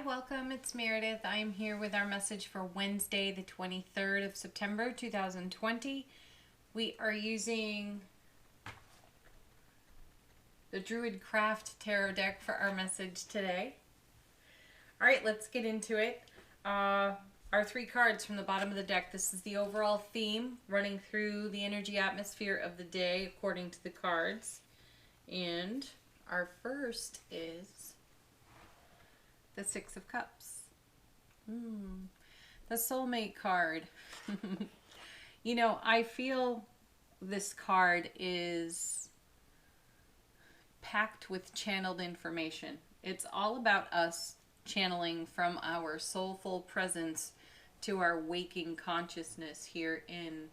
welcome. It's Meredith. I am here with our message for Wednesday, the 23rd of September, 2020. We are using the Druid Craft Tarot deck for our message today. All right, let's get into it. Our three cards from the bottom of the deck. This is the overall theme running through the energy atmosphere of the day according to the cards. And our first is the Six of Cups. The soulmate card. You know, I feel this card is packed with channeled information. It's all about us channeling from our soulful presence to our waking consciousness here in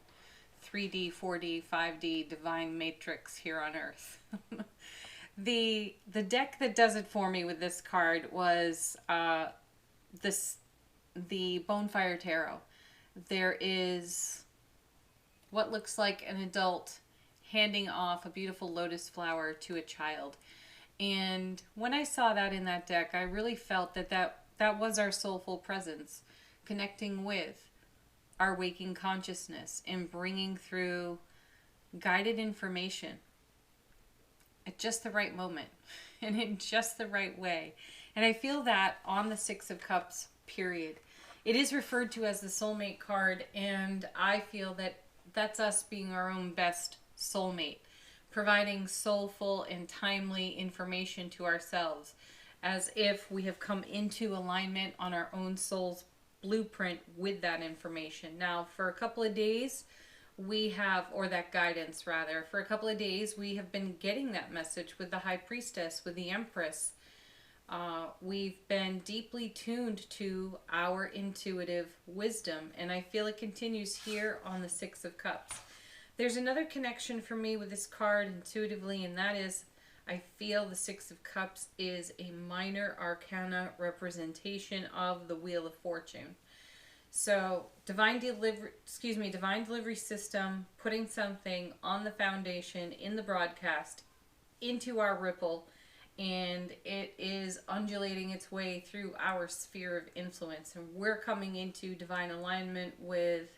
3D, 4D, 5D divine matrix here on Earth. The deck that does it for me with this card was the Bonfire Tarot. There is what looks like an adult handing off a beautiful lotus flower to a child. And when I saw that in that deck, I really felt that was our soulful presence connecting with our waking consciousness and bringing through guided information at just the right moment and in just the right way. And I feel that on the Six of Cups, period. It is referred to as the soulmate card, and I feel that that's us being our own best soulmate, providing soulful and timely information to ourselves as if we have come into alignment on our own soul's blueprint with that information. Now, for a couple of days, we have, or that guidance rather, for a couple of days we have been getting that message with the High Priestess, with the Empress. We've been deeply tuned to our intuitive wisdom, and I feel it continues here on the Six of Cups. There's another connection for me with this card intuitively, and that is I feel the Six of Cups is a minor arcana representation of the Wheel of Fortune. So divine delivery system, putting something on the foundation in the broadcast into our ripple, and it is undulating its way through our sphere of influence, and we're coming into divine alignment with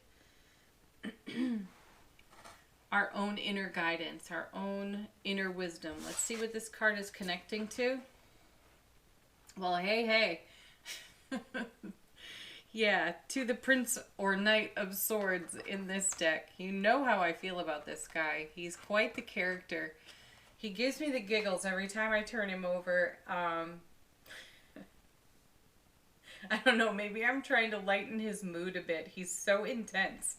our own inner guidance, our own inner wisdom. Let's see what this card is connecting to. Well, hey. Yeah, to the Prince or Knight of Swords in this deck. You know how I feel about this guy. He's quite the character. He gives me the giggles every time I turn him over. I don't know, maybe I'm trying to lighten his mood a bit. He's so intense.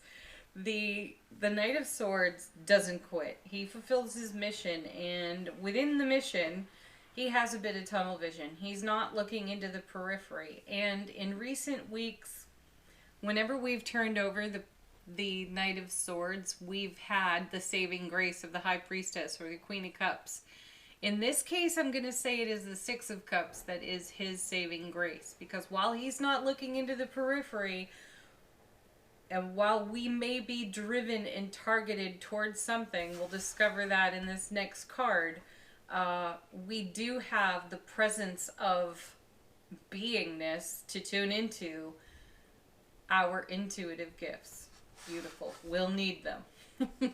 The Knight of Swords doesn't quit. He fulfills his mission, and within the mission, he has a bit of tunnel vision. He's not looking into the periphery. And in recent weeks, whenever we've turned over the Knight of Swords, we've had the saving grace of the High Priestess or the Queen of Cups. In this case, I'm going to say it is the Six of Cups that is his saving grace. Because while he's not looking into the periphery, and while we may be driven and targeted towards something, we'll discover that in this next card, we do have the presence of beingness to tune into our intuitive gifts. Beautiful. We'll need them.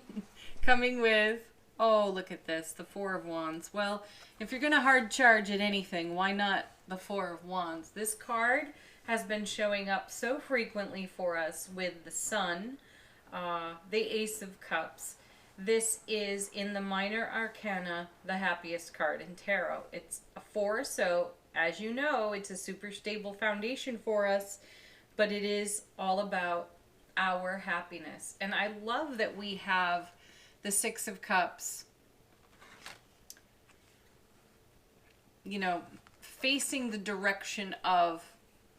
Coming with, oh, look at this, the Four of Wands. Well, if you're going to hard charge at anything, why not the Four of Wands? This card has been showing up so frequently for us with the Sun, the Ace of Cups. This is, in the minor arcana, the happiest card in tarot. It's a 4, so as you know, it's a super stable foundation for us, but it is all about our happiness. And I love that we have the Six of Cups, you know, facing the direction of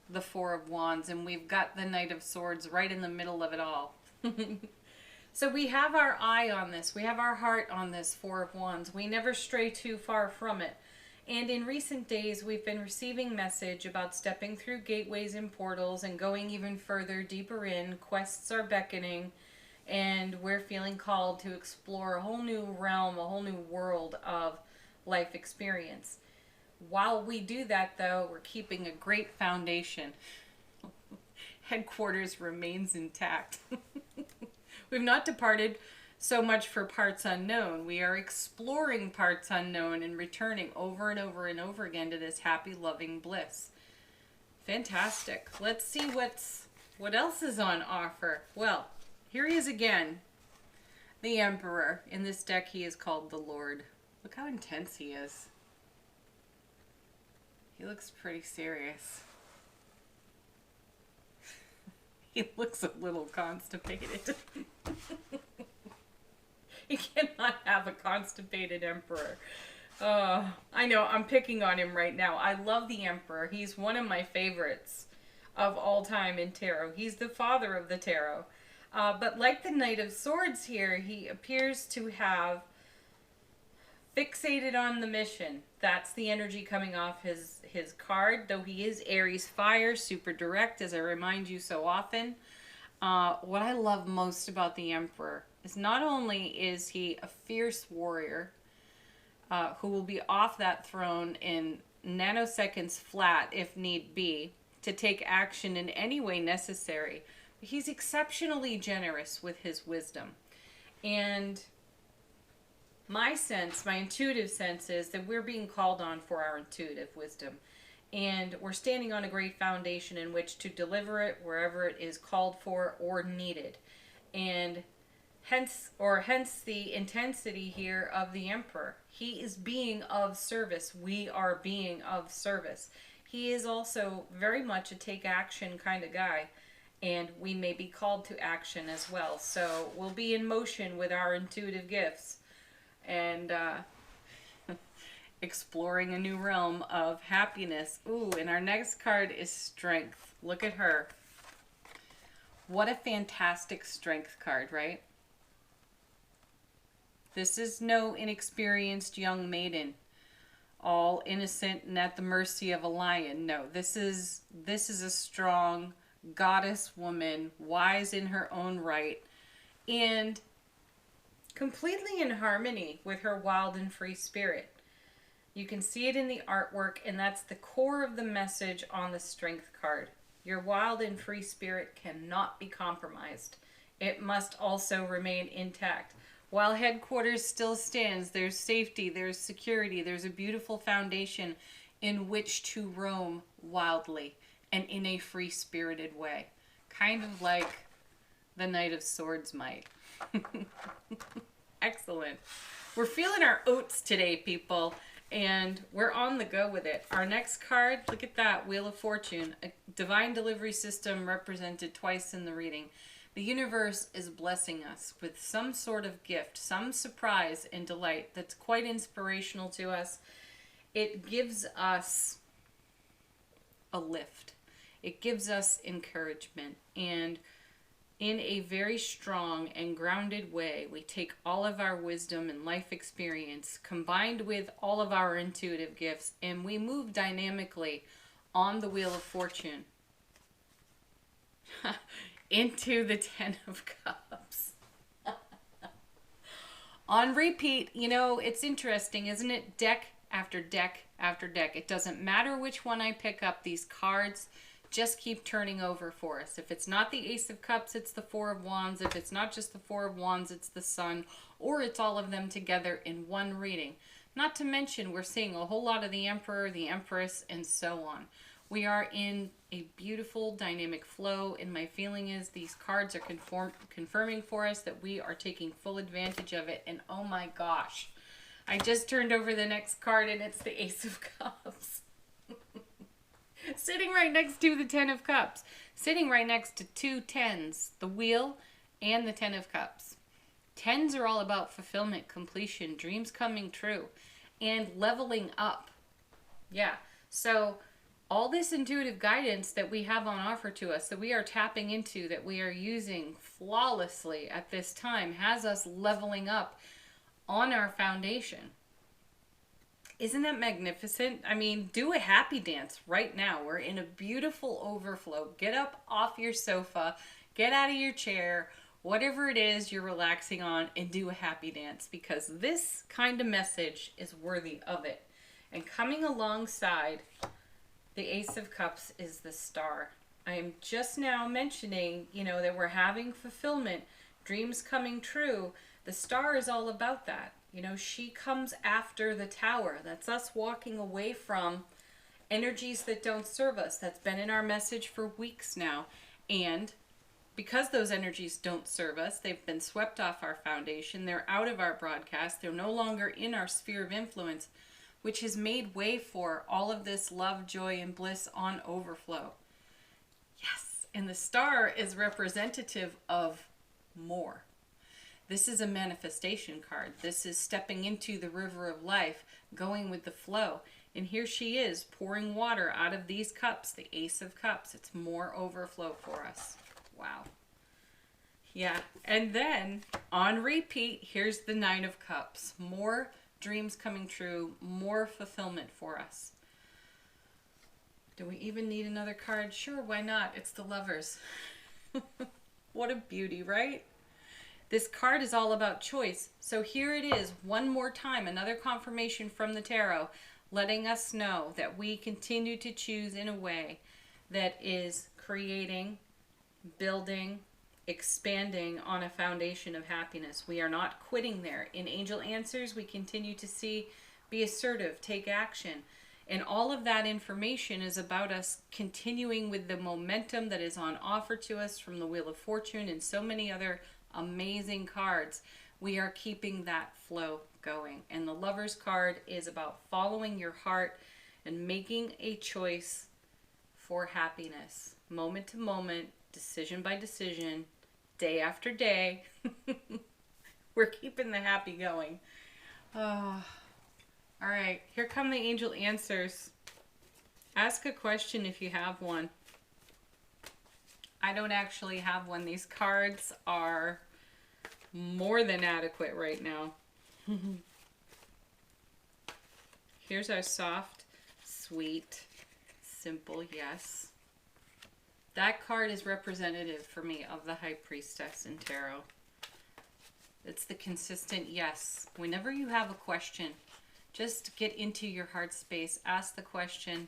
the Four of Wands, and we've got the Knight of Swords right in the middle of it all. So we have our eye on this. We have our heart on this Four of Wands. We never stray too far from it. And in recent days, we've been receiving message about stepping through gateways and portals and going even further, deeper in. Quests are beckoning, and we're feeling called to explore a whole new realm, a whole new world of life experience. While we do that, though, we're keeping a great foundation. Headquarters remains intact. We've not departed so much for parts unknown. We are exploring parts unknown and returning over and over and over again to this happy, loving bliss. Fantastic. Let's see what else is on offer. Well, here he is again. The Emperor. In this deck, he is called the Lord. Look how intense he is. He looks pretty serious. He looks a little constipated. You cannot have a constipated Emperor. I know, I'm picking on him right now. I love the Emperor. He's one of my favorites of all time in tarot. He's the father of the tarot. But like the Knight of Swords here, he appears to have fixated on the mission. That's the energy coming off his card, though he is Aries fire, super direct, as I remind you so often. What I love most about the Emperor is not only is he a fierce warrior who will be off that throne in nanoseconds flat if need be to take action in any way necessary, but he's exceptionally generous with his wisdom. And my sense, my intuitive sense is that we're being called on for our intuitive wisdom. And we're standing on a great foundation in which to deliver it wherever it is called for or needed. And hence the intensity here of the Emperor. He is being of service. We are being of service. He is also very much a take action kind of guy. And we may be called to action as well. So we'll be in motion with our intuitive gifts. And exploring a new realm of happiness. Ooh, and our next card is Strength. Look at her. What a fantastic Strength card, right? This is no inexperienced young maiden, all innocent and at the mercy of a lion. No, this is a strong goddess woman, wise in her own right, and completely in harmony with her wild and free spirit. You can see it in the artwork, and that's the core of the message on the Strength card. Your wild and free spirit cannot be compromised. It must also remain intact. While headquarters still stands, there's safety, there's security, there's a beautiful foundation in which to roam wildly and in a free-spirited way. Kind of like the Knight of Swords might. Excellent. We're feeling our oats today, people, and we're on the go with it. Our next card, look at that, Wheel of Fortune, a divine delivery system represented twice in the reading. The universe is blessing us with some sort of gift, some surprise and delight that's quite inspirational to us. It gives us a lift. It gives us encouragement. And in a very strong and grounded way, we take all of our wisdom and life experience combined with all of our intuitive gifts, and we move dynamically on the Wheel of Fortune into the Ten of Cups. On repeat, you know, it's interesting, isn't it? Deck after deck after deck. It doesn't matter which one I pick up, these cards just keep turning over for us. If it's not the Ace of Cups, it's the Four of Wands. If it's not just the Four of Wands, it's the Sun, or it's all of them together in one reading. Not to mention, we're seeing a whole lot of the Emperor, the Empress, and so on. We are in a beautiful dynamic flow, and my feeling is these cards are confirming for us that we are taking full advantage of it. And oh my gosh, I just turned over the next card, and it's the Ace of Cups. Sitting right next to the Ten of Cups. Sitting right next to two tens, the Wheel and the Ten of Cups. Tens are all about fulfillment, completion, dreams coming true, and leveling up. Yeah, so all this intuitive guidance that we have on offer to us, that we are tapping into, that we are using flawlessly at this time, has us leveling up on our foundation. Isn't that magnificent? I mean, do a happy dance right now. We're in a beautiful overflow. Get up off your sofa, get out of your chair, whatever it is you're relaxing on, and do a happy dance, because this kind of message is worthy of it. And coming alongside the Ace of Cups is the Star. I am just now mentioning, you know, that we're having fulfillment, dreams coming true. The Star is all about that. You know, she comes after the Tower. That's us walking away from energies that don't serve us. That's been in our message for weeks now. And because those energies don't serve us, they've been swept off our foundation. They're out of our broadcast. They're no longer in our sphere of influence, which has made way for all of this love, joy, and bliss on overflow. Yes. And the Star is representative of more. This is a manifestation card. This is stepping into the river of life, going with the flow. And here she is, pouring water out of these cups, the Ace of Cups. It's more overflow for us. Wow. Yeah. And then, on repeat, here's the Nine of Cups. More dreams coming true, more fulfillment for us. Do we even need another card? Sure, why not? It's the Lovers. What a beauty, right? This card is all about choice. So here it is, one more time, another confirmation from the tarot, letting us know that we continue to choose in a way that is creating, building, expanding on a foundation of happiness. We are not quitting there. In Angel Answers, we continue to see, be assertive, take action. And all of that information is about us continuing with the momentum that is on offer to us from the Wheel of Fortune and so many other amazing cards. We are keeping that flow going. And the Lovers card is about following your heart and making a choice for happiness. Moment to moment, decision by decision, day after day. We're keeping the happy going. Oh. All right, here come the Angel Answers. Ask a question if you have one. I don't actually have one. These cards are more than adequate right now. Here's our soft, sweet, simple yes. That card is representative for me of the High Priestess in Tarot. It's the consistent yes. Whenever you have a question, just get into your heart space. Ask the question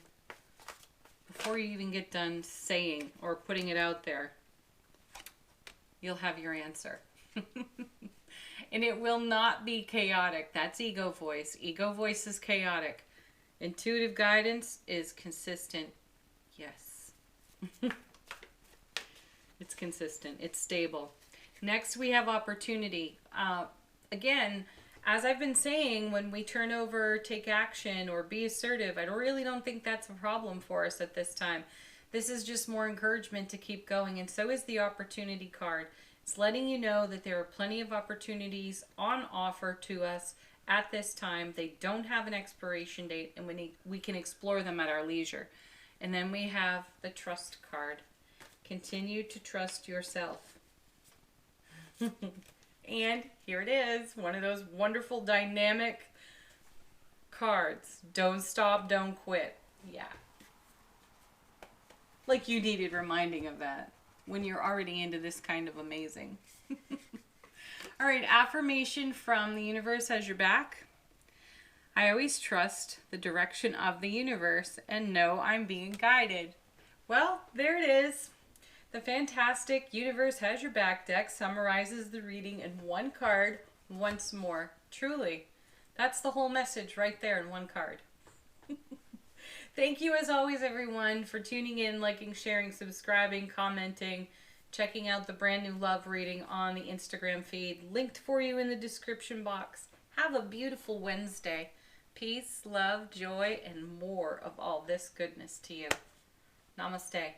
before you even get done saying or putting it out there. You'll have your answer. And it will not be chaotic. That's ego voice. Ego voice is chaotic. Intuitive guidance is consistent. Yes. It's consistent. It's stable. Next, we have opportunity. Again, as I've been saying, when we turn over, take action, or be assertive, I really don't think that's a problem for us at this time. This is just more encouragement to keep going, and so is the opportunity card. It's letting you know that there are plenty of opportunities on offer to us at this time. They don't have an expiration date, and we can explore them at our leisure. And then we have the trust card. Continue to trust yourself. And here it is, one of those wonderful dynamic cards. Don't stop, don't quit. Yeah. Like you needed reminding of that when you're already into this kind of amazing. All right, affirmation from the universe has your back. I always trust the direction of the universe and know I'm being guided. Well, there it is. The fantastic Universe Has Your Back deck summarizes the reading in one card once more. Truly, that's the whole message right there in one card. Thank you as always, everyone, for tuning in, liking, sharing, subscribing, commenting, checking out the brand new love reading on the Instagram feed, linked for you in the description box. Have a beautiful Wednesday. Peace, love, joy, and more of all this goodness to you. Namaste.